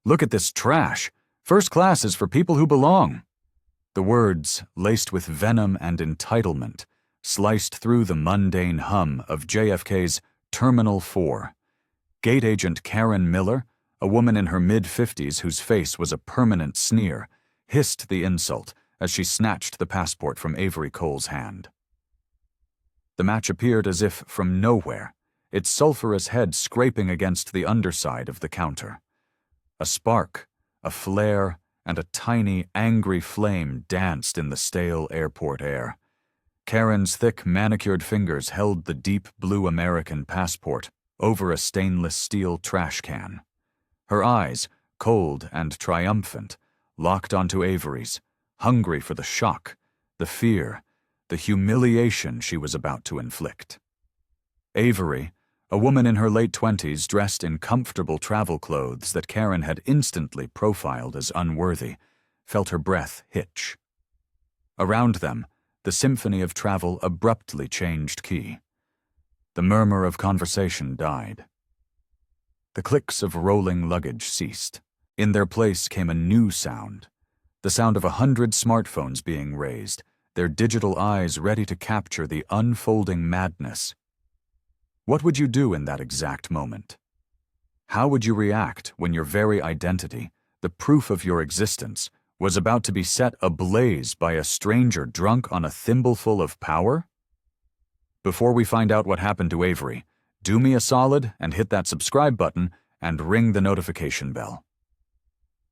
Look at this trash. First class is for people who belong. The words, laced with venom and entitlement, sliced through the mundane hum of JFK's Terminal 4. Gate agent Karen Miller, a woman in her mid-50s whose face was a permanent sneer, hissed the insult as she snatched the passport from Avery Cole's hand. The match appeared as if from nowhere, its sulphurous head scraping against the underside of the counter. A spark, a flare, and a tiny, angry flame danced in the stale airport air. Karen's thick, manicured fingers held the deep blue American passport over a stainless steel trash can. Her eyes, cold and triumphant, locked onto Avery's, hungry for the shock, the fear, the humiliation she was about to inflict. Avery, a woman in her late 20s dressed in comfortable travel clothes that Karen had instantly profiled as unworthy, felt her breath hitch. Around them, the symphony of travel abruptly changed key. The murmur of conversation died. The clicks of rolling luggage ceased. In their place came a new sound, the sound of 100 smartphones being raised, their digital eyes ready to capture the unfolding madness. What would you do in that exact moment? How would you react when your very identity, the proof of your existence, was about to be set ablaze by a stranger drunk on a thimbleful of power? Before we find out what happened to Avery, do me a solid and hit that subscribe button and ring the notification bell.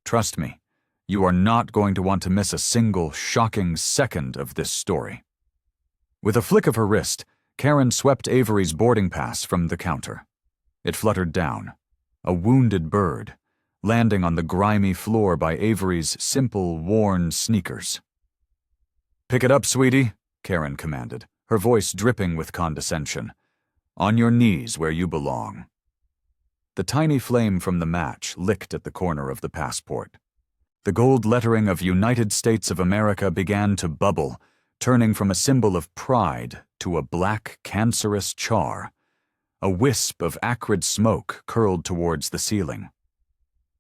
Trust me, you are not going to want to miss a single shocking second of this story. With a flick of her wrist, Karen swept Avery's boarding pass from the counter. It fluttered down, a wounded bird, landing on the grimy floor by Avery's simple, worn sneakers. "Pick it up, sweetie," Karen commanded, her voice dripping with condescension. "On your knees where you belong." The tiny flame from the match licked at the corner of the passport. The gold lettering of United States of America began to bubble, turning from a symbol of pride to a black, cancerous char. A wisp of acrid smoke curled towards the ceiling.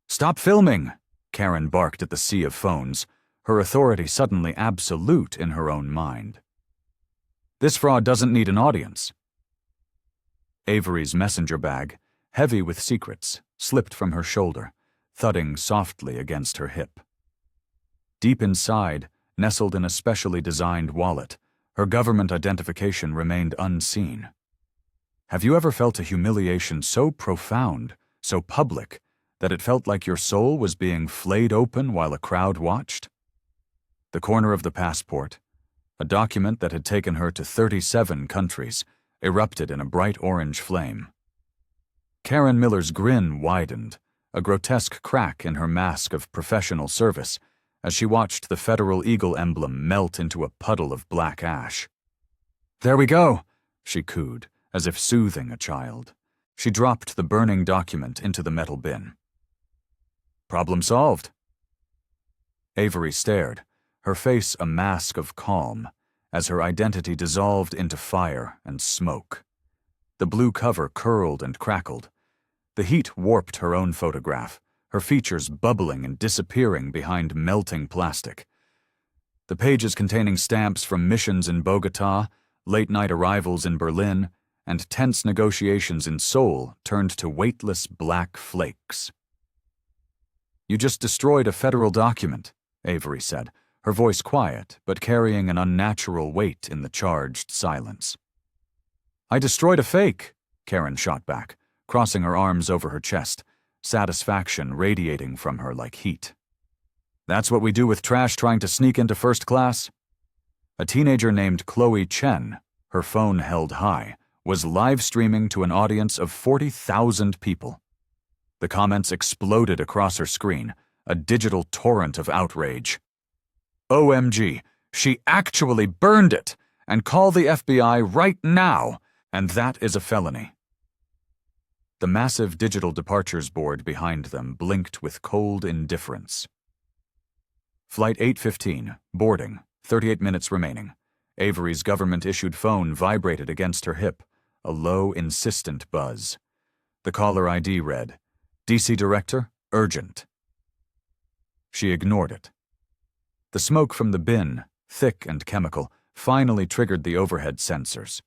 "Stop filming!" Karen barked at the sea of phones, her authority suddenly absolute in her own mind. "This fraud doesn't need an audience." Avery's messenger bag, heavy with secrets, slipped from her shoulder, thudding softly against her hip. Deep inside, nestled in a specially designed wallet, her government identification remained unseen. Have you ever felt a humiliation so profound, so public, that it felt like your soul was being flayed open while a crowd watched? The corner of the passport, a document that had taken her to 37 countries, erupted in a bright orange flame. Karen Miller's grin widened, a grotesque crack in her mask of professional service, as she watched the Federal Eagle emblem melt into a puddle of black ash. "There we go," she cooed, as if soothing a child. She dropped the burning document into the metal bin. "Problem solved." Avery stared, her face a mask of calm, as her identity dissolved into fire and smoke. The blue cover curled and crackled. The heat warped her own photograph, her features bubbling and disappearing behind melting plastic. The pages containing stamps from missions in Bogotá, late-night arrivals in Berlin, and tense negotiations in Seoul turned to weightless black flakes. "You just destroyed a federal document," Avery said, her voice quiet but carrying an unnatural weight in the charged silence. "I destroyed a fake," Karen shot back, crossing her arms over her chest, satisfaction radiating from her like heat. "That's what we do with trash trying to sneak into first class?" A teenager named Chloe Chen, her phone held high, was live streaming to an audience of 40,000 people. The comments exploded across her screen, a digital torrent of outrage. "OMG, she actually burned it! And call the FBI right now! And that is a felony." The massive digital departures board behind them blinked with cold indifference. Flight 815, boarding, 38 minutes remaining. Avery's government-issued phone vibrated against her hip, a low, insistent buzz. The caller ID read, "DC Director, urgent." She ignored it. The smoke from the bin, thick and chemical, finally triggered the overhead sensors.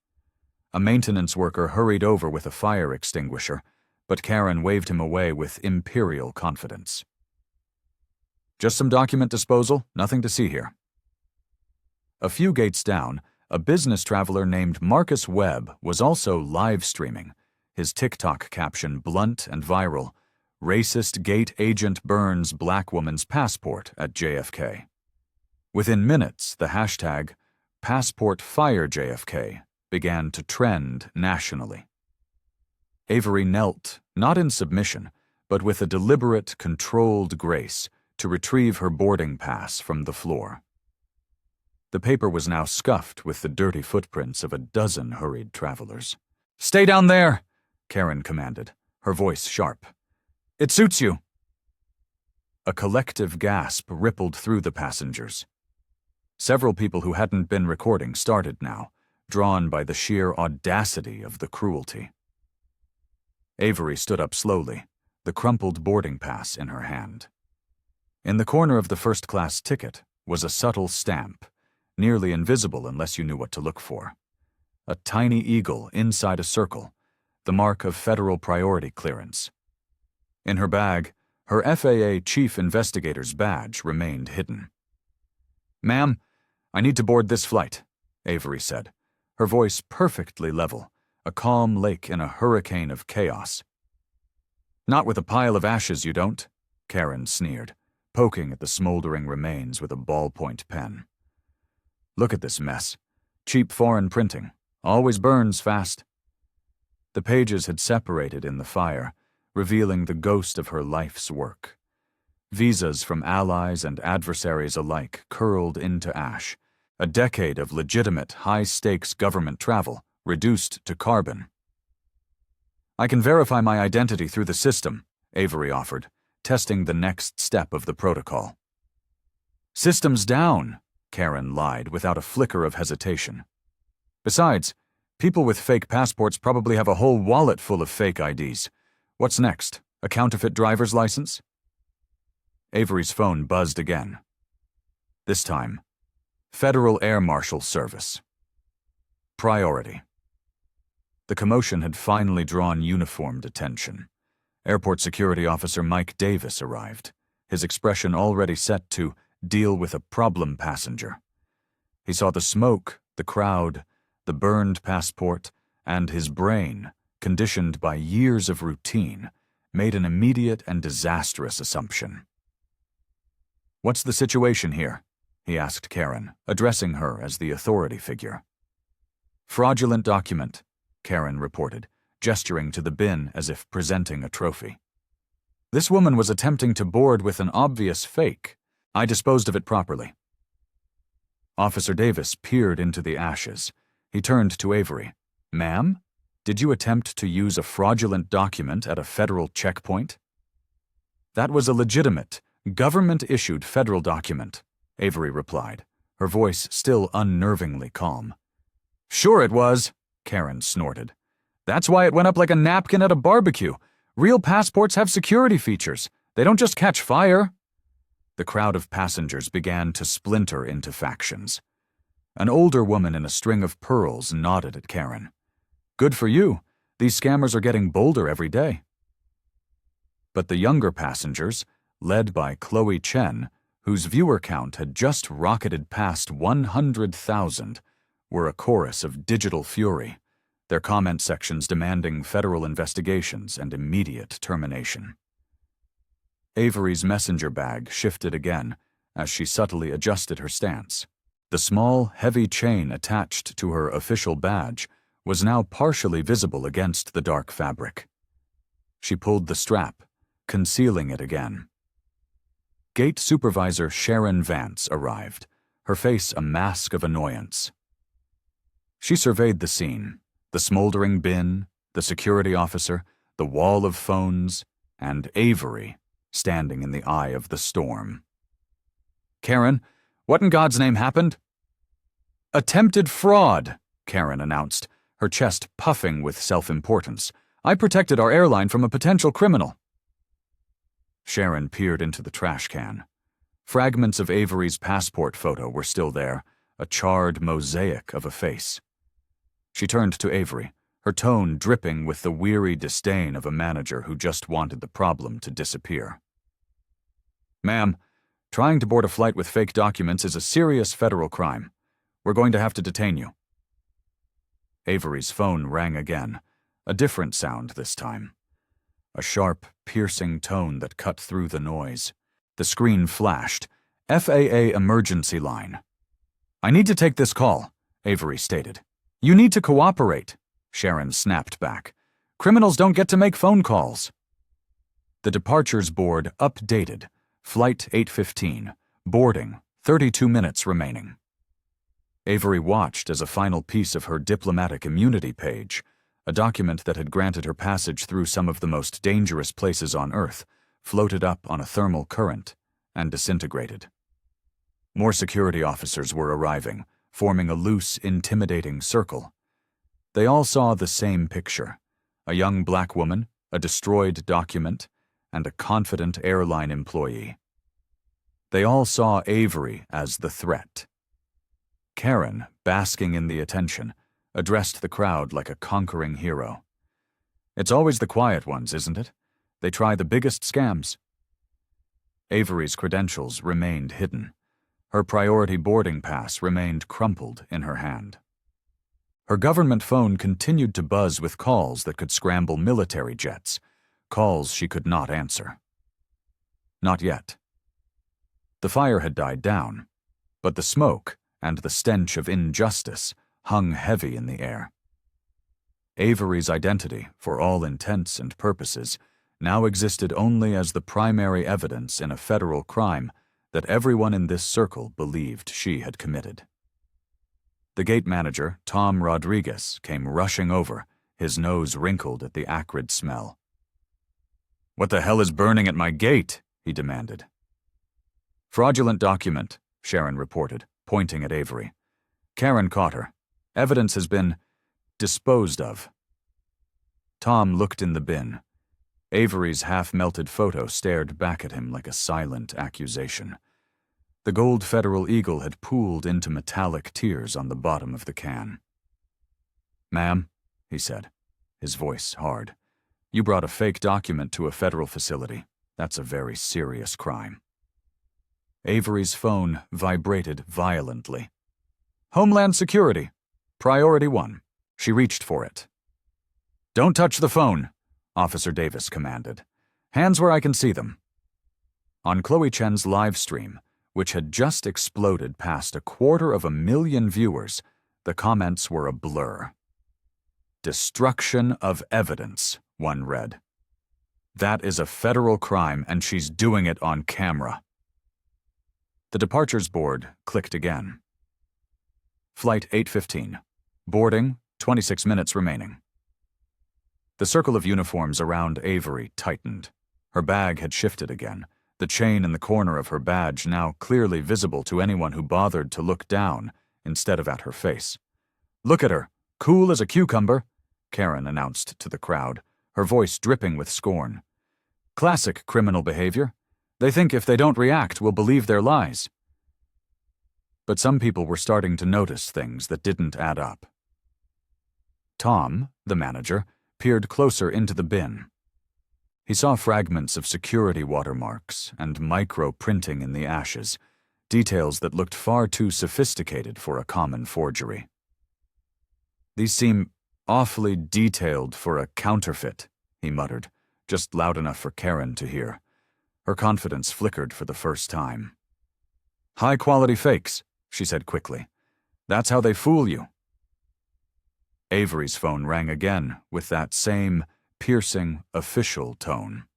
A maintenance worker hurried over with a fire extinguisher, but Karen waved him away with imperial confidence. Just some document disposal, nothing to see here. A few gates down, a business traveler named Marcus Webb was also live streaming, his TikTok caption blunt and viral: "Racist gate agent burns black woman's passport at JFK." Within minutes, the hashtag #PassportFireJFK began to trend nationally. Avery knelt, not in submission, but with a deliberate, controlled grace, to retrieve her boarding pass from the floor. The paper was now scuffed with the dirty footprints of a dozen hurried travelers. "Stay down there," Karen commanded, her voice sharp. "It suits you." A collective gasp rippled through the passengers. Several people who hadn't been recording started now, drawn by the sheer audacity of the cruelty. Avery stood up slowly, the crumpled boarding pass in her hand. In the corner of the first-class ticket was a subtle stamp, nearly invisible unless you knew what to look for. A tiny eagle inside a circle, the mark of federal priority clearance. In her bag, her FAA chief investigator's badge remained hidden. "Ma'am, I need to board this flight," Avery said, her voice perfectly level, a calm lake in a hurricane of chaos. "Not with a pile of ashes, you don't," Karen sneered, poking at the smoldering remains with a ballpoint pen. "Look at this mess. Cheap foreign printing. Always burns fast." The pages had separated in the fire, revealing the ghost of her life's work. Visas from allies and adversaries alike curled into ash, a decade of legitimate, high-stakes government travel reduced to carbon. "I can verify my identity through the system," Avery offered, testing the next step of the protocol. "System's down," Karen lied without a flicker of hesitation. "Besides, people with fake passports probably have a whole wallet full of fake IDs. What's next? A counterfeit driver's license?" Avery's phone buzzed again. This time, Federal Air Marshal Service. Priority. The commotion had finally drawn uniformed attention. Airport Security Officer Mike Davis arrived, his expression already set to deal with a problem passenger. He saw the smoke, the crowd, the burned passport, and his brain, conditioned by years of routine, made an immediate and disastrous assumption. "What's the situation here?" he asked Karen, addressing her as the authority figure. "Fraudulent document," Karen reported, gesturing to the bin as if presenting a trophy. "This woman was attempting to board with an obvious fake. I disposed of it properly." Officer Davis peered into the ashes. He turned to Avery. "Ma'am, did you attempt to use a fraudulent document at a federal checkpoint?" "That was a legitimate, government-issued federal document," Avery replied, her voice still unnervingly calm. "Sure it was," Karen snorted. "That's why it went up like a napkin at a barbecue. Real passports have security features. They don't just catch fire." The crowd of passengers began to splinter into factions. An older woman in a string of pearls nodded at Karen. "Good for you. These scammers are getting bolder every day." But the younger passengers, led by Chloe Chen, whose viewer count had just rocketed past 100,000, were a chorus of digital fury, their comment sections demanding federal investigations and immediate termination. Avery's messenger bag shifted again as she subtly adjusted her stance. The small, heavy chain attached to her official badge was now partially visible against the dark fabric. She pulled the strap, concealing it again. Gate Supervisor Sharon Vance arrived, her face a mask of annoyance. She surveyed the scene, the smoldering bin, the security officer, the wall of phones, and Avery standing in the eye of the storm. "Karen, what in God's name happened?" "Attempted fraud," Karen announced, her chest puffing with self-importance. "I protected our airline from a potential criminal." Sharon peered into the trash can. Fragments of Avery's passport photo were still there, a charred mosaic of a face. She turned to Avery, her tone dripping with the weary disdain of a manager who just wanted the problem to disappear. "Ma'am, trying to board a flight with fake documents is a serious federal crime. We're going to have to detain you." Avery's phone rang again, a different sound this time. A sharp, piercing tone that cut through the noise. The screen flashed. "FAA emergency line." "I need to take this call," Avery stated. "You need to cooperate," Sharon snapped back. "Criminals don't get to make phone calls." The departures board updated. Flight 815. Boarding. 32 minutes remaining. Avery watched as a final piece of her diplomatic immunity page, a document that had granted her passage through some of the most dangerous places on Earth, floated up on a thermal current and disintegrated. More security officers were arriving, forming a loose, intimidating circle. They all saw the same picture: a young black woman, a destroyed document, and a confident airline employee. They all saw Avery as the threat. Karen, basking in the attention, addressed the crowd like a conquering hero. "It's always the quiet ones, isn't it? They try the biggest scams." Avery's credentials remained hidden. Her priority boarding pass remained crumpled in her hand. Her government phone continued to buzz with calls that could scramble military jets, calls she could not answer. Not yet. The fire had died down, but the smoke and the stench of injustice hung heavy in the air. Avery's identity, for all intents and purposes, now existed only as the primary evidence in a federal crime that everyone in this circle believed she had committed. The gate manager, Tom Rodriguez, came rushing over, his nose wrinkled at the acrid smell. "What the hell is burning at my gate?" he demanded. "Fraudulent document," Sharon reported, pointing at Avery. Karen caught her. "Evidence has been disposed of." Tom looked in the bin. Avery's half-melted photo stared back at him like a silent accusation. The gold Federal Eagle had pooled into metallic tears on the bottom of the can. "Ma'am," he said, his voice hard, "you brought a fake document to a federal facility. That's a very serious crime." Avery's phone vibrated violently. "Homeland Security. Priority 1. She reached for it. "Don't touch the phone," Officer Davis commanded. "Hands where I can see them." On Chloe Chen's live stream, which had just exploded past 250,000 viewers, the comments were a blur. "Destruction of evidence," one read. "That is a federal crime, and she's doing it on camera." The departures board clicked again. Flight 815. Boarding, 26 minutes remaining. The circle of uniforms around Avery tightened. Her bag had shifted again, the chain in the corner of her badge now clearly visible to anyone who bothered to look down instead of at her face. "Look at her, cool as a cucumber," Karen announced to the crowd, her voice dripping with scorn. "Classic criminal behavior. They think if they don't react, we'll believe their lies." But some people were starting to notice things that didn't add up. Tom, the manager, peered closer into the bin. He saw fragments of security watermarks and micro-printing in the ashes, details that looked far too sophisticated for a common forgery. "These seem awfully detailed for a counterfeit," he muttered, just loud enough for Karen to hear. Her confidence flickered for the first time. "High-quality fakes," she said quickly. "That's how they fool you." Avery's phone rang again with that same piercing, official tone.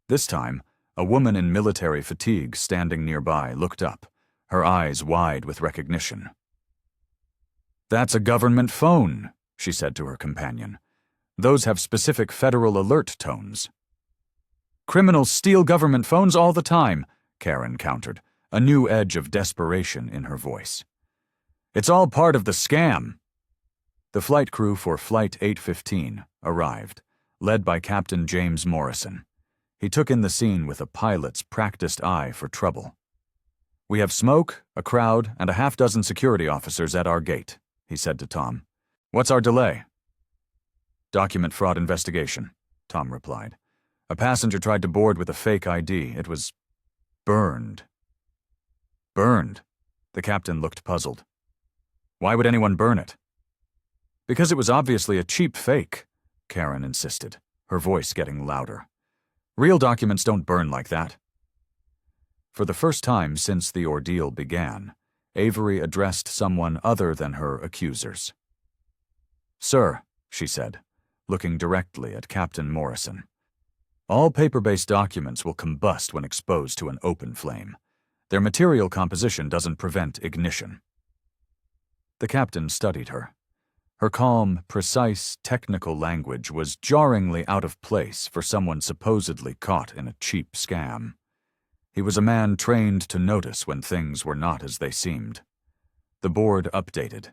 This time, a woman in military fatigue standing nearby looked up, her eyes wide with recognition. "That's a government phone," she said to her companion. "Those have specific federal alert tones." "Criminals steal government phones all the time," Karen countered, a new edge of desperation in her voice. "It's all part of the scam." The flight crew for Flight 815 arrived, led by Captain James Morrison. He took in the scene with a pilot's practiced eye for trouble. "We have smoke, a crowd, and a half-dozen security officers at our gate," he said to Tom. "What's our delay?" "Document fraud investigation," Tom replied. "A passenger tried to board with a fake ID. It was burned." "Burned?" The captain looked puzzled. "Why would anyone burn it?" "Because it was obviously a cheap fake," Karen insisted, her voice getting louder. "Real documents don't burn like that." For the first time since the ordeal began, Avery addressed someone other than her accusers. "Sir," she said, looking directly at Captain Morrison, "all paper-based documents will combust when exposed to an open flame. Their material composition doesn't prevent ignition." The captain studied her. Her calm, precise, technical language was jarringly out of place for someone supposedly caught in a cheap scam. He was a man trained to notice when things were not as they seemed. The board updated.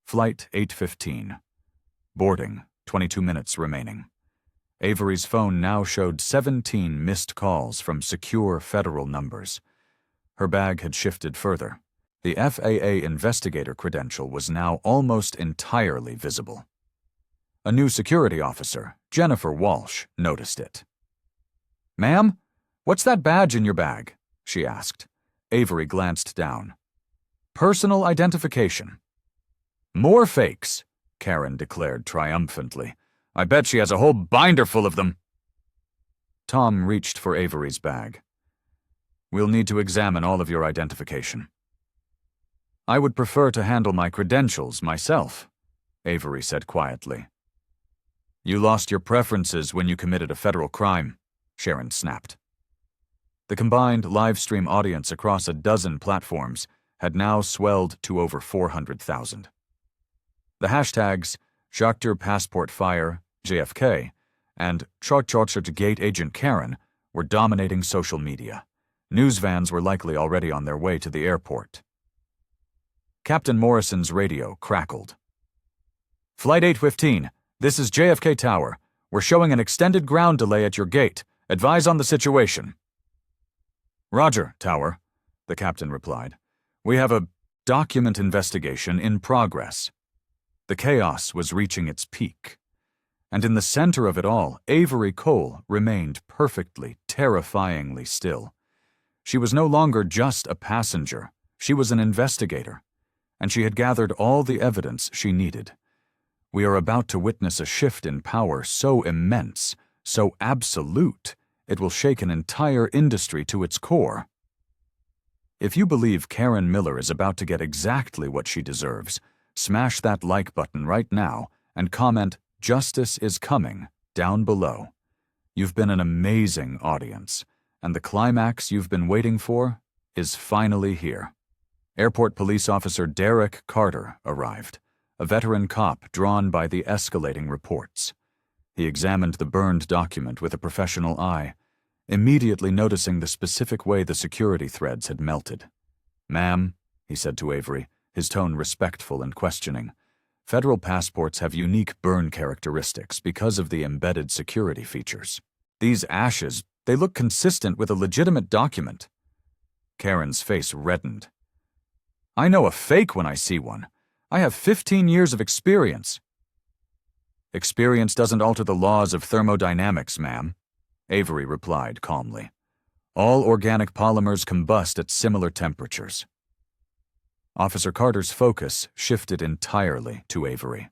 Flight 815. Boarding, 22 minutes remaining. Avery's phone now showed 17 missed calls from secure federal numbers. Her bag had shifted further. The FAA investigator credential was now almost entirely visible. A new security officer, Jennifer Walsh, noticed it. "Ma'am, what's that badge in your bag?" she asked. Avery glanced down. "Personal identification." "More fakes," Karen declared triumphantly. "I bet she has a whole binder full of them." Tom reached for Avery's bag. "We'll need to examine all of your identification." "I would prefer to handle my credentials myself," Avery said quietly. "You lost your preferences when you committed a federal crime," Sharon snapped. The combined live-stream audience across a dozen platforms had now swelled to over 400,000. The hashtags Schachter Passport Fire, JFK, and Gate Agent Karen were dominating social media. News vans were likely already on their way to the airport. Captain Morrison's radio crackled. "Flight 815, this is JFK Tower. We're showing an extended ground delay at your gate. Advise on the situation." "Roger, Tower," the captain replied. "We have a document investigation in progress." The chaos was reaching its peak. And in the center of it all, Avery Cole remained perfectly, terrifyingly still. She was no longer just a passenger. She was an investigator. And she had gathered all the evidence she needed. We are about to witness a shift in power so immense, so absolute, it will shake an entire industry to its core. If you believe Karen Miller is about to get exactly what she deserves, smash that like button right now and comment "Justice is coming" down below. You've been an amazing audience, and the climax you've been waiting for is finally here. Airport Police Officer Derek Carter arrived, a veteran cop drawn by the escalating reports. He examined the burned document with a professional eye, immediately noticing the specific way the security threads had melted. "Ma'am," he said to Avery, his tone respectful and questioning, "federal passports have unique burn characteristics because of the embedded security features. These ashes, they look consistent with a legitimate document." Karen's face reddened. "I know a fake when I see one. I have 15 years of experience." "Experience doesn't alter the laws of thermodynamics, ma'am," Avery replied calmly. "All organic polymers combust at similar temperatures." Officer Carter's focus shifted entirely to Avery.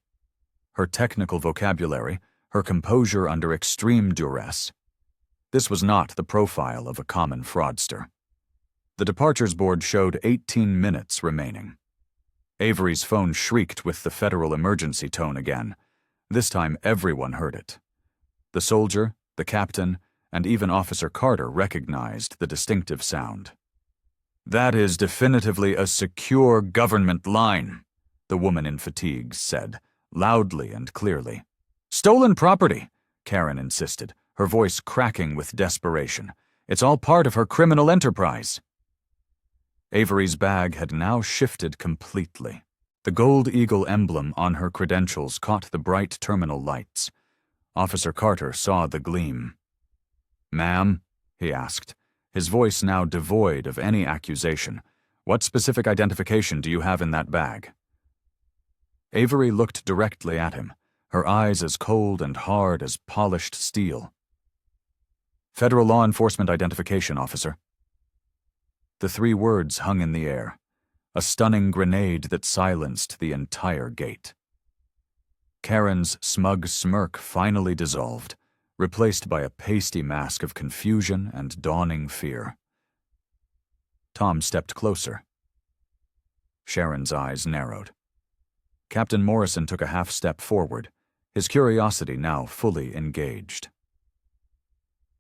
Her technical vocabulary, her composure under extreme duress. This was not the profile of a common fraudster. The departures board showed 18 minutes remaining. Avery's phone shrieked with the federal emergency tone again. This time everyone heard it. The soldier, the captain, and even Officer Carter recognized the distinctive sound. "That is definitively a secure government line," the woman in fatigues said, loudly and clearly. "Stolen property," Karen insisted, her voice cracking with desperation. "It's all part of her criminal enterprise." Avery's bag had now shifted completely. The Gold Eagle emblem on her credentials caught the bright terminal lights. Officer Carter saw the gleam. "Ma'am," he asked, his voice now devoid of any accusation. "What specific identification do you have in that bag?" Avery looked directly at him, her eyes as cold and hard as polished steel. "Federal Law Enforcement Identification Officer." The 3 words hung in the air, a stunning grenade that silenced the entire gate. Karen's smug smirk finally dissolved, replaced by a pasty mask of confusion and dawning fear. Tom stepped closer. Sharon's eyes narrowed. Captain Morrison took a half-step forward, his curiosity now fully engaged.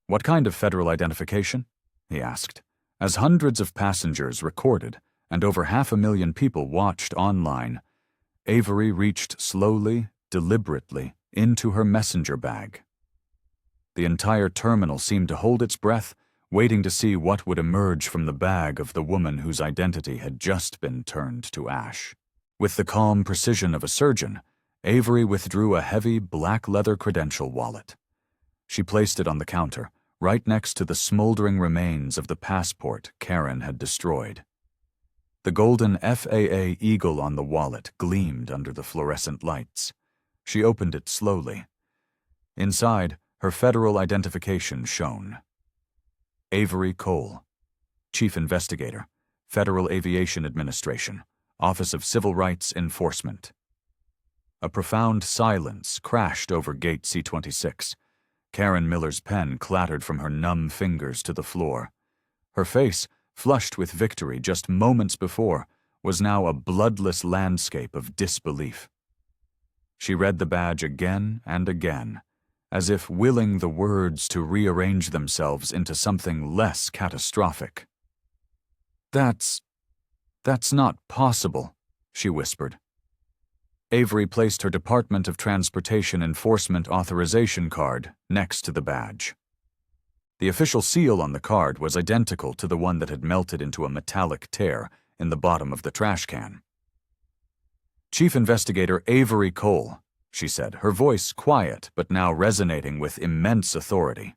"What kind of federal identification?" he asked, as hundreds of passengers recorded and over 500,000 people watched online. Avery reached slowly, deliberately, into her messenger bag. The entire terminal seemed to hold its breath, waiting to see what would emerge from the bag of the woman whose identity had just been turned to ash. With the calm precision of a surgeon, Avery withdrew a heavy black leather credential wallet. She placed it on the counter, right next to the smoldering remains of the passport Karen had destroyed. The golden FAA eagle on the wallet gleamed under the fluorescent lights. She opened it slowly. Inside, her federal identification shone. Avery Cole, Chief Investigator, Federal Aviation Administration, Office of Civil Rights Enforcement. A profound silence crashed over Gate C-26. Karen Miller's pen clattered from her numb fingers to the floor. Her face, flushed with victory just moments before, was now a bloodless landscape of disbelief. She read the badge again and again, as if willing the words to rearrange themselves into something less catastrophic. That's not possible," she whispered. Avery placed her Department of Transportation Enforcement authorization card next to the badge. The official seal on the card was identical to the one that had melted into a metallic tear in the bottom of the trash can. "Chief Investigator Avery Cole," she said, her voice quiet but now resonating with immense authority.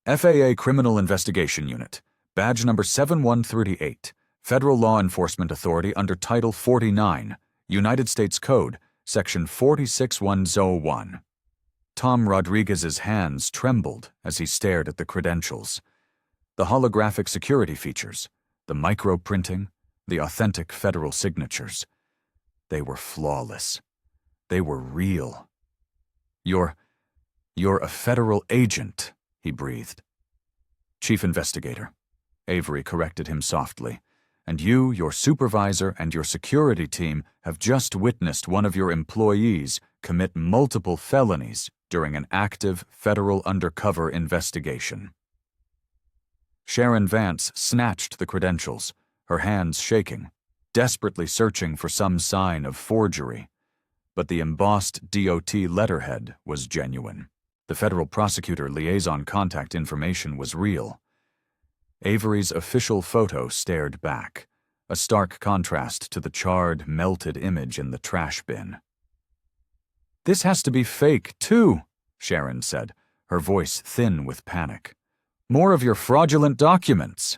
"FAA Criminal Investigation Unit, badge number 7138, Federal Law Enforcement Authority under Title 49, United States Code, Section 46101. Tom Rodriguez's hands trembled as he stared at the credentials. The holographic security features, the micro-printing, the authentic federal signatures. They were flawless. They were real. You're a federal agent," he breathed. "Chief Investigator," Avery corrected him softly. "And you, your supervisor, and your security team have just witnessed one of your employees commit multiple felonies during an active federal undercover investigation." Sharon Vance snatched the credentials, her hands shaking, desperately searching for some sign of forgery. But the embossed DOT letterhead was genuine. The federal prosecutor liaison contact information was real. Avery's official photo stared back, a stark contrast to the charred, melted image in the trash bin. "This has to be fake, too," Sharon said, her voice thin with panic. "More of your fraudulent documents."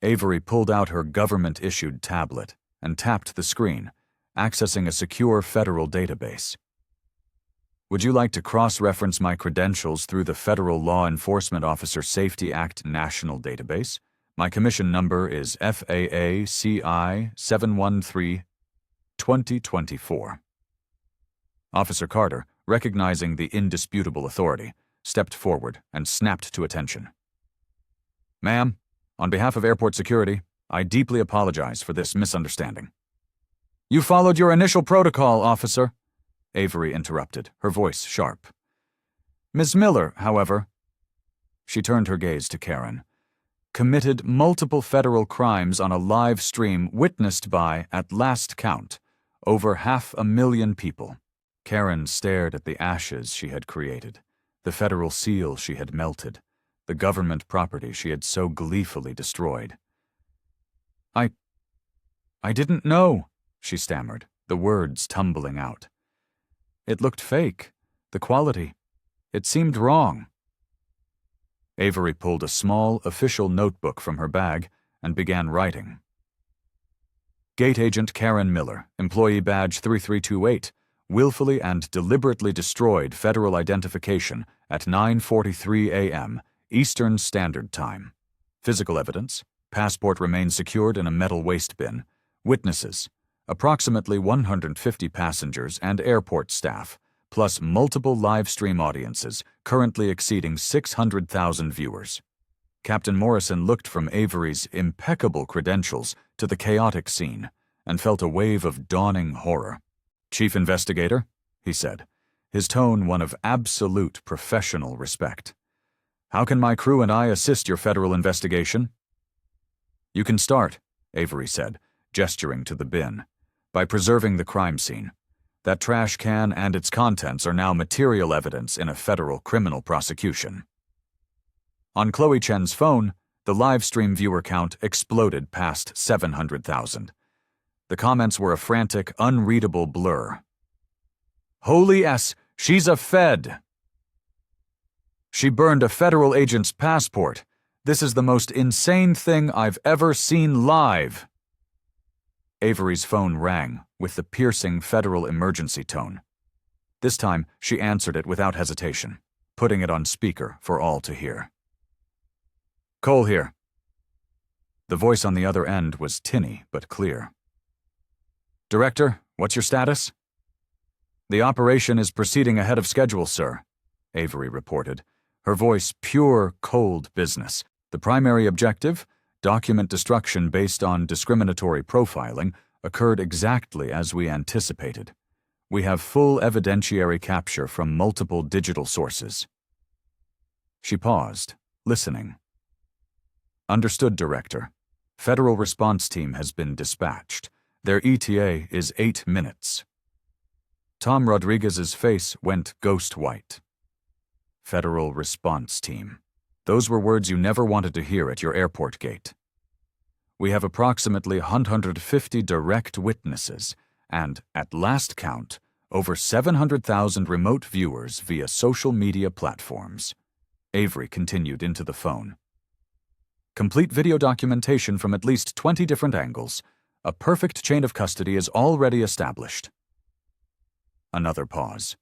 Avery pulled out her government-issued tablet and tapped the screen, accessing a secure federal database. "Would you like to cross-reference my credentials through the Federal Law Enforcement Officer Safety Act National Database? My commission number is FAA CI 713-2024. Officer Carter, recognizing the indisputable authority, stepped forward and snapped to attention. "Ma'am, on behalf of airport security, I deeply apologize for this misunderstanding." "You followed your initial protocol, officer," Avery interrupted, her voice sharp. "Ms. Miller, however," she turned her gaze to Karen, "committed multiple federal crimes on a live stream witnessed by, at last count, over 500,000 people." Karen stared at the ashes she had created, the federal seal she had melted, the government property she had so gleefully destroyed. I didn't know," she stammered, the words tumbling out. "It looked fake. The quality. It seemed wrong." Avery pulled a small, official notebook from her bag and began writing. Gate Agent Karen Miller, Employee Badge 3328, willfully and deliberately destroyed federal identification at 9:43 a.m. Eastern Standard Time. Physical evidence: passport remains secured in a metal waste bin. Witnesses: approximately 150 passengers and airport staff, plus multiple live stream audiences, currently exceeding 600,000 viewers. Captain Morrison looked from Avery's impeccable credentials to the chaotic scene and felt a wave of dawning horror. "Chief Investigator," he said, his tone one of absolute professional respect. "How can my crew and I assist your federal investigation?" "You can start," Avery said, gesturing to the bin, "by preserving the crime scene. That trash can and its contents are now material evidence in a federal criminal prosecution." On Chloe Chen's phone, the live stream viewer count exploded past 700,000. The comments were a frantic, unreadable blur. "Holy S, she's a Fed! She burned a federal agent's passport. This is the most insane thing I've ever seen live." Avery's phone rang with the piercing federal emergency tone. This time, she answered it without hesitation, putting it on speaker for all to hear. "Cole here." The voice on the other end was tinny but clear. "Director, what's your status?" "The operation is proceeding ahead of schedule, sir," Avery reported, her voice pure, cold business. The primary objective, document destruction based on discriminatory profiling, occurred exactly as we anticipated. We have full evidentiary capture from multiple digital sources. She paused, listening. "Understood, Director. Federal response team has been dispatched. Their ETA is 8 minutes. Tom Rodriguez's face went ghost white. Federal response team. Those were words you never wanted to hear at your airport gate. We have approximately 150 direct witnesses and, at last count, over 700,000 remote viewers via social media platforms." Avery continued into the phone. "Complete video documentation from at least 20 different angles. A perfect chain of custody is already established." Another pause.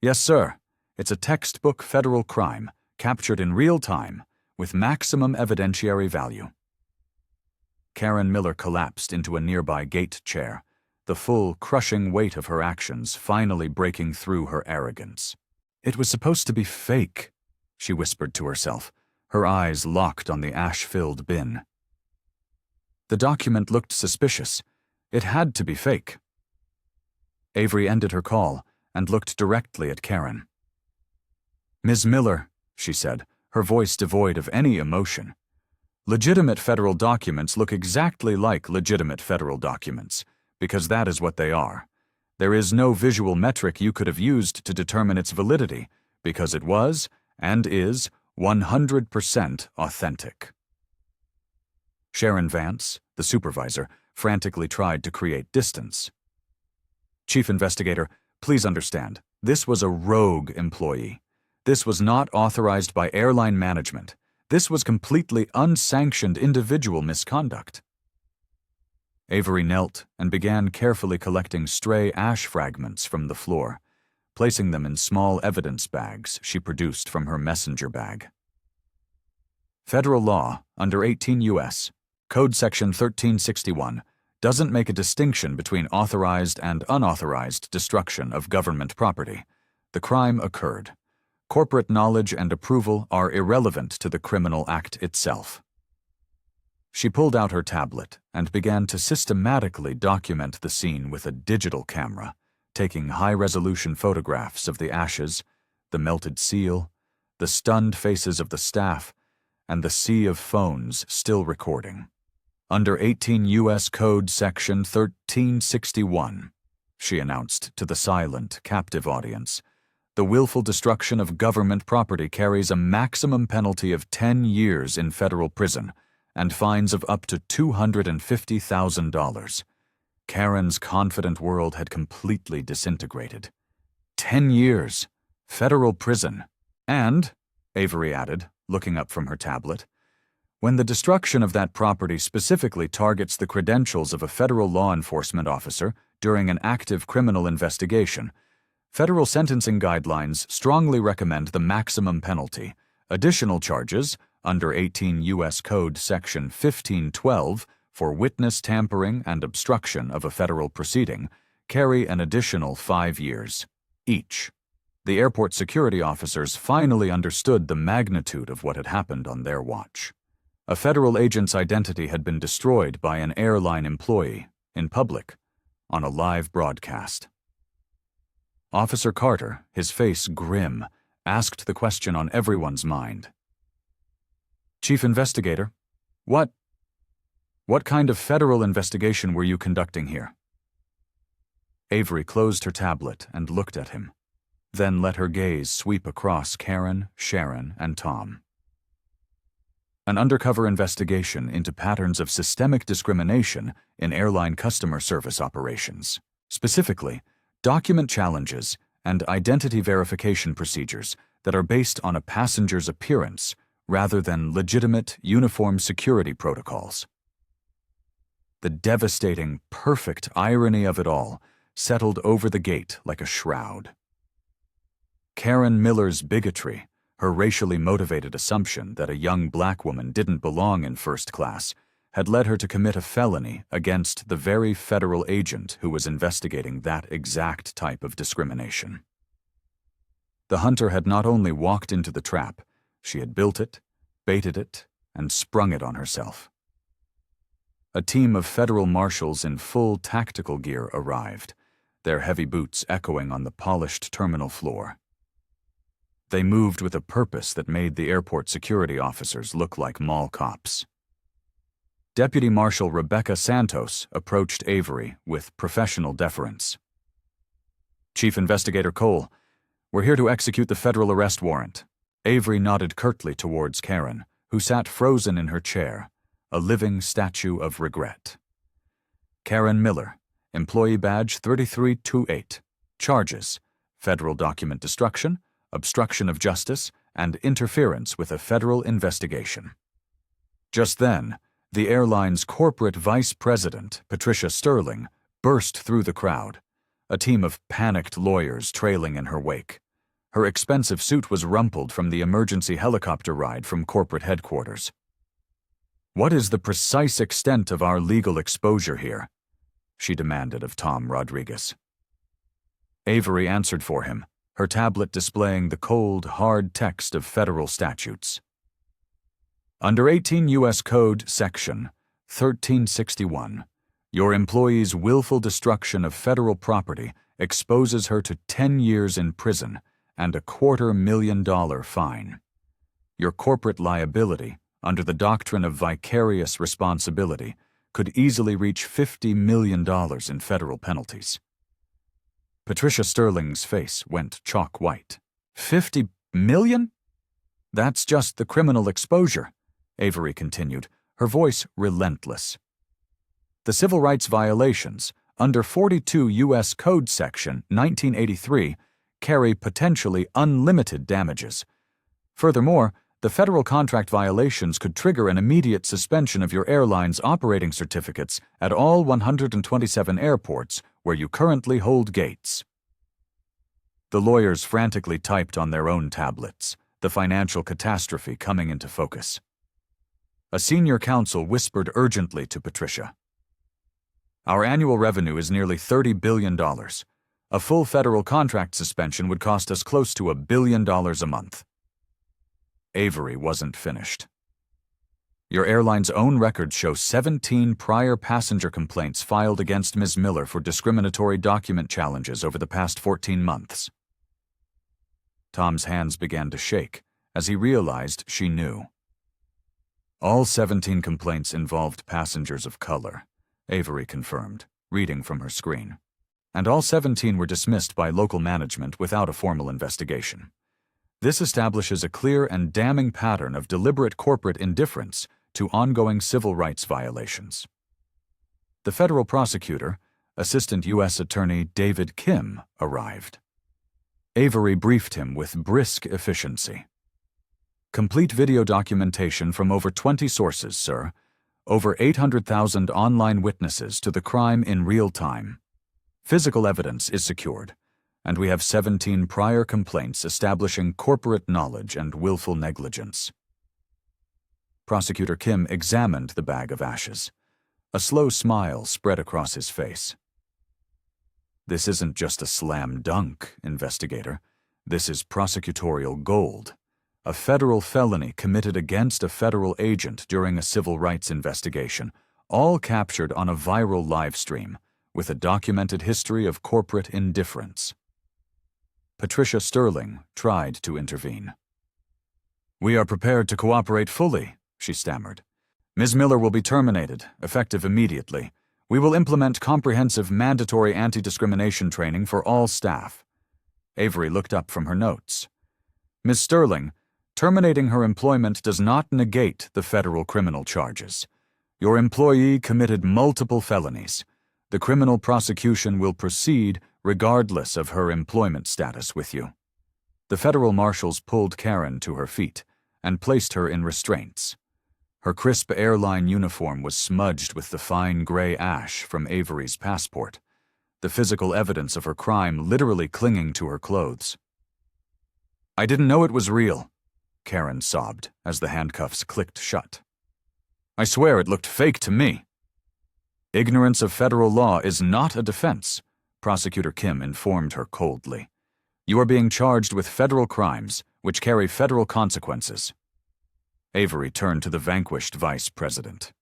"Yes, sir. It's a textbook federal crime, captured in real time, with maximum evidentiary value." Karen Miller collapsed into a nearby gate chair, the full, crushing weight of her actions finally breaking through her arrogance. "It was supposed to be fake," she whispered to herself, her eyes locked on the ash-filled bin. The document looked suspicious. It had to be fake. Avery ended her call and looked directly at Karen. "Ms. Miller," she said, her voice devoid of any emotion, "legitimate federal documents look exactly like legitimate federal documents, because that is what they are. There is no visual metric you could have used to determine its validity, because it was, and is, 100% authentic." Sharon Vance, the supervisor, frantically tried to create distance. "Chief Investigator, please understand, this was a rogue employee. This was not authorized by airline management. This was completely unsanctioned individual misconduct." Avery knelt and began carefully collecting stray ash fragments from the floor, placing them in small evidence bags she produced from her messenger bag. Federal law, under 18 U.S., Code Section 1361, doesn't make a distinction between authorized and unauthorized destruction of government property. The crime occurred. Corporate knowledge and approval are irrelevant to the criminal act itself. She pulled out her tablet and began to systematically document the scene with a digital camera, taking high-resolution photographs of the ashes, the melted seal, the stunned faces of the staff, and the sea of phones still recording. "Under 18 U.S. Code Section 1361, she announced to the silent, captive audience, the willful destruction of government property carries a maximum penalty of 10 years in federal prison and fines of up to $250,000. Karen's confident world had completely disintegrated. 10 years, federal prison, and, Avery added, looking up from her tablet. "When the destruction of that property specifically targets the credentials of a federal law enforcement officer during an active criminal investigation, federal sentencing guidelines strongly recommend the maximum penalty. Additional charges, under 18 U.S. Code Section 1512, for witness tampering and obstruction of a federal proceeding, carry an additional 5 years each." The airport security officers finally understood the magnitude of what had happened on their watch. A federal agent's identity had been destroyed by an airline employee, in public, on a live broadcast. Officer Carter, his face grim, asked the question on everyone's mind. "Chief Investigator, what kind of federal investigation were you conducting here?" Avery closed her tablet and looked at him, then let her gaze sweep across Karen, Sharon, and Tom. "An undercover investigation into patterns of systemic discrimination in airline customer service operations. Specifically, document challenges and identity verification procedures that are based on a passenger's appearance rather than legitimate uniform security protocols." The devastating, perfect irony of it all settled over the gate like a shroud. Karen Miller's bigotry, her racially motivated assumption that a young black woman didn't belong in first class, had led her to commit a felony against the very federal agent who was investigating that exact type of discrimination. The hunter had not only walked into the trap, she had built it, baited it, and sprung it on herself. A team of federal marshals in full tactical gear arrived, their heavy boots echoing on the polished terminal floor. They moved with a purpose that made the airport security officers look like mall cops. Deputy Marshal Rebecca Santos approached Avery with professional deference. "Chief Investigator Cole, we're here to execute the federal arrest warrant." Avery nodded curtly towards Karen, who sat frozen in her chair, a living statue of regret. "Karen Miller, Employee Badge 3328. Charges: federal document destruction, obstruction of justice, and interference with a federal investigation." Just then, the airline's corporate vice president, Patricia Sterling, burst through the crowd, a team of panicked lawyers trailing in her wake. Her expensive suit was rumpled from the emergency helicopter ride from corporate headquarters. "What is the precise extent of our legal exposure here?" she demanded of Tom Rodriguez. Avery answered for him, her tablet displaying the cold, hard text of federal statutes. "Under 18 U.S. Code Section 1361, your employee's willful destruction of federal property exposes her to 10 years in prison and a $250,000 fine. Your corporate liability, under the doctrine of vicarious responsibility, could easily reach $50 million in federal penalties." Patricia Sterling's face went chalk white. "$50 million? That's just the criminal exposure," Avery continued, her voice relentless. "The civil rights violations, under 42 U.S. Code Section 1983, carry potentially unlimited damages. Furthermore, the federal contract violations could trigger an immediate suspension of your airline's operating certificates at all 127 airports where you currently hold gates." The lawyers frantically typed on their own tablets, the financial catastrophe coming into focus. A senior counsel whispered urgently to Patricia. "Our annual revenue is nearly $30 billion. A full federal contract suspension would cost us close to $1 billion a month." Avery wasn't finished. "Your airline's own records show 17 prior passenger complaints filed against Ms. Miller for discriminatory document challenges over the past 14 months. Tom's hands began to shake as he realized she knew. "All 17 complaints involved passengers of color," Avery confirmed, reading from her screen. "And all 17 were dismissed by local management without a formal investigation. This establishes a clear and damning pattern of deliberate corporate indifference to ongoing civil rights violations." The federal prosecutor, Assistant U.S. Attorney David Kim, arrived. Avery briefed him with brisk efficiency. Complete video documentation from over 20 sources, sir. Over 800,000 online witnesses to the crime in real time. Physical evidence is secured, and we have 17 prior complaints establishing corporate knowledge and willful negligence. Prosecutor Kim examined the bag of ashes. A slow smile spread across his face. This isn't just a slam dunk, investigator. This is prosecutorial gold. A federal felony committed against a federal agent during a civil rights investigation, all captured on a viral live stream, with a documented history of corporate indifference. Patricia Sterling tried to intervene. "We are prepared to cooperate fully," she stammered. "Ms. Miller will be terminated, effective immediately. We will implement comprehensive mandatory anti-discrimination training for all staff." Avery looked up from her notes. "Ms. Sterling, terminating her employment does not negate the federal criminal charges. Your employee committed multiple felonies. The criminal prosecution will proceed regardless of her employment status with you." The federal marshals pulled Karen to her feet and placed her in restraints. Her crisp airline uniform was smudged with the fine gray ash from Avery's passport, the physical evidence of her crime literally clinging to her clothes. "I didn't know it was real," Karen sobbed as the handcuffs clicked shut. "I swear it looked fake to me." "Ignorance of federal law is not a defense," Prosecutor Kim informed her coldly. "You are being charged with federal crimes, which carry federal consequences." Avery turned to the vanquished vice president.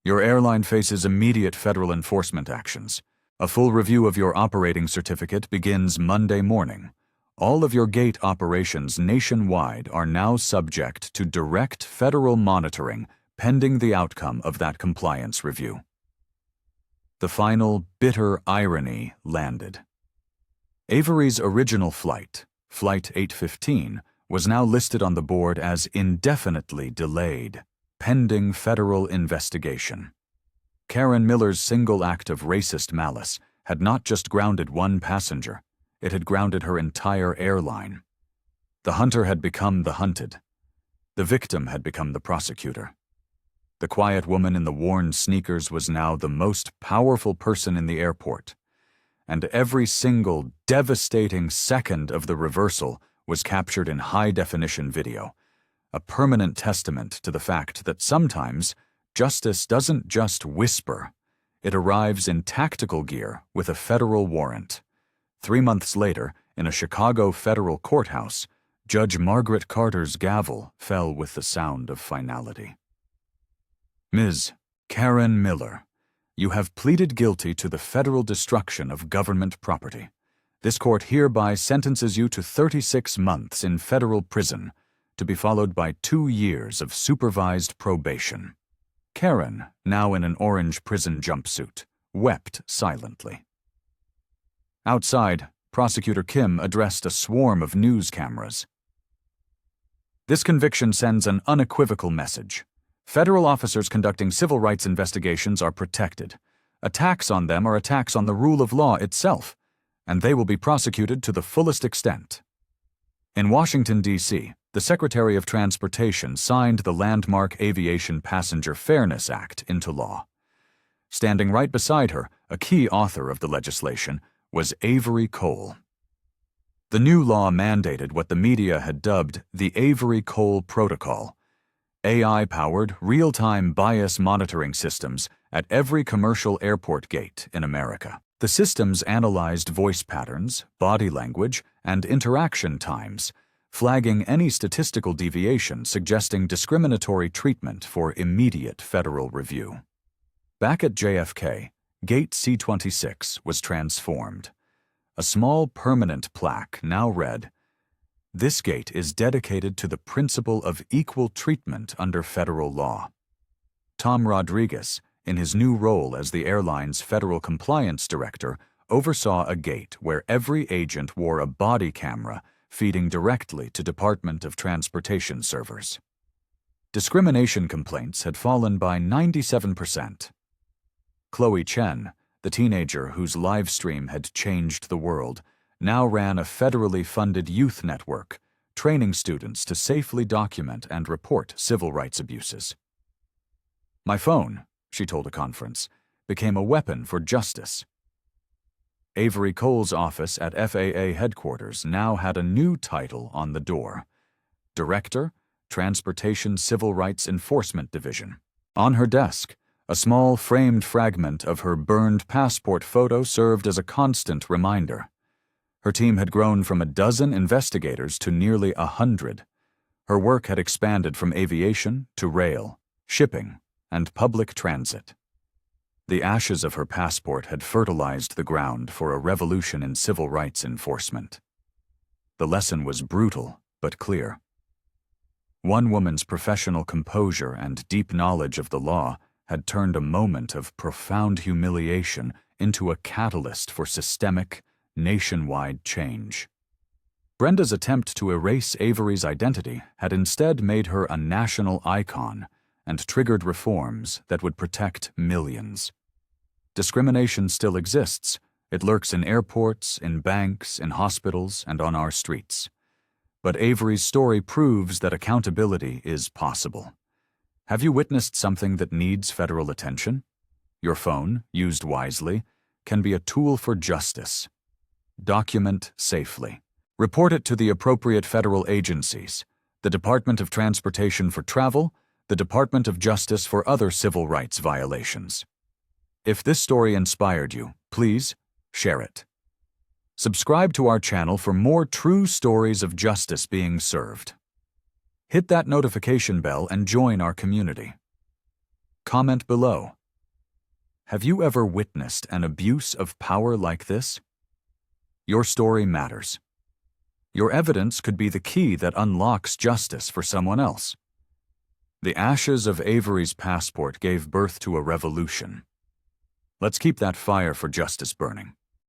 "Your airline faces immediate federal enforcement actions. A full review of your operating certificate begins Monday morning. All of your gate operations nationwide are now subject to direct federal monitoring pending the outcome of that compliance review." The final bitter irony landed. Avery's original flight, Flight 815, was now listed on the board as indefinitely delayed, pending federal investigation. Karen Miller's single act of racist malice had not just grounded one passenger, it had grounded her entire airline. The hunter had become the hunted. The victim had become the prosecutor. The quiet woman in the worn sneakers was now the most powerful person in the airport, and every single devastating second of the reversal was captured in high-definition video, a permanent testament to the fact that sometimes justice doesn't just whisper, it arrives in tactical gear with a federal warrant. 3 months later, in a Chicago federal courthouse, Judge Margaret Carter's gavel fell with the sound of finality. "Ms. Karen Miller, you have pleaded guilty to the federal destruction of government property. This court hereby sentences you to 36 months in federal prison, to be followed by 2 years of supervised probation." Karen, now in an orange prison jumpsuit, wept silently. Outside, Prosecutor Kim addressed a swarm of news cameras. "This conviction sends an unequivocal message. Federal officers conducting civil rights investigations are protected. Attacks on them are attacks on the rule of law itself, and they will be prosecuted to the fullest extent." In Washington, D.C., the Secretary of Transportation signed the landmark Aviation Passenger Fairness Act into law. Standing right beside her, a key author of the legislation, was Avery Cole. The new law mandated what the media had dubbed the Avery Cole Protocol, AI-powered, real-time bias monitoring systems at every commercial airport gate in America. The systems analyzed voice patterns, body language, and interaction times, flagging any statistical deviation suggesting discriminatory treatment for immediate federal review. Back at JFK, Gate C-26 was transformed. A small permanent plaque now read, "This gate is dedicated to the principle of equal treatment under federal law." Tom Rodriguez, in his new role as the airline's federal compliance director, oversaw a gate where every agent wore a body camera feeding directly to Department of Transportation servers. Discrimination complaints had fallen by 97%. Chloe Chen, the teenager whose live stream had changed the world, now ran a federally funded youth network training students to safely document and report civil rights abuses. "My phone," she told a conference, "became a weapon for justice." Avery Cole's office at FAA headquarters now had a new title on the door: Director, Transportation Civil Rights Enforcement Division. On her desk, a small framed fragment of her burned passport photo served as a constant reminder. Her team had grown from 12 investigators to nearly 100. Her work had expanded from aviation to rail, shipping, and public transit. The ashes of her passport had fertilized the ground for a revolution in civil rights enforcement. The lesson was brutal but clear. One woman's professional composure and deep knowledge of the law had turned a moment of profound humiliation into a catalyst for systemic, nationwide change. Brenda's attempt to erase Avery's identity had instead made her a national icon and triggered reforms that would protect millions. Discrimination still exists. It lurks in airports, in banks, in hospitals, and on our streets. But Avery's story proves that accountability is possible. Have you witnessed something that needs federal attention? Your phone, used wisely, can be a tool for justice. Document safely. Report it to the appropriate federal agencies: the Department of Transportation for travel, the Department of Justice for other civil rights violations. If this story inspired you, please share it. Subscribe to our channel for more true stories of justice being served. Hit that notification bell and join our community. Comment below. Have you ever witnessed an abuse of power like this? Your story matters. Your evidence could be the key that unlocks justice for someone else. The ashes of Avery's passport gave birth to a revolution. Let's keep that fire for justice burning.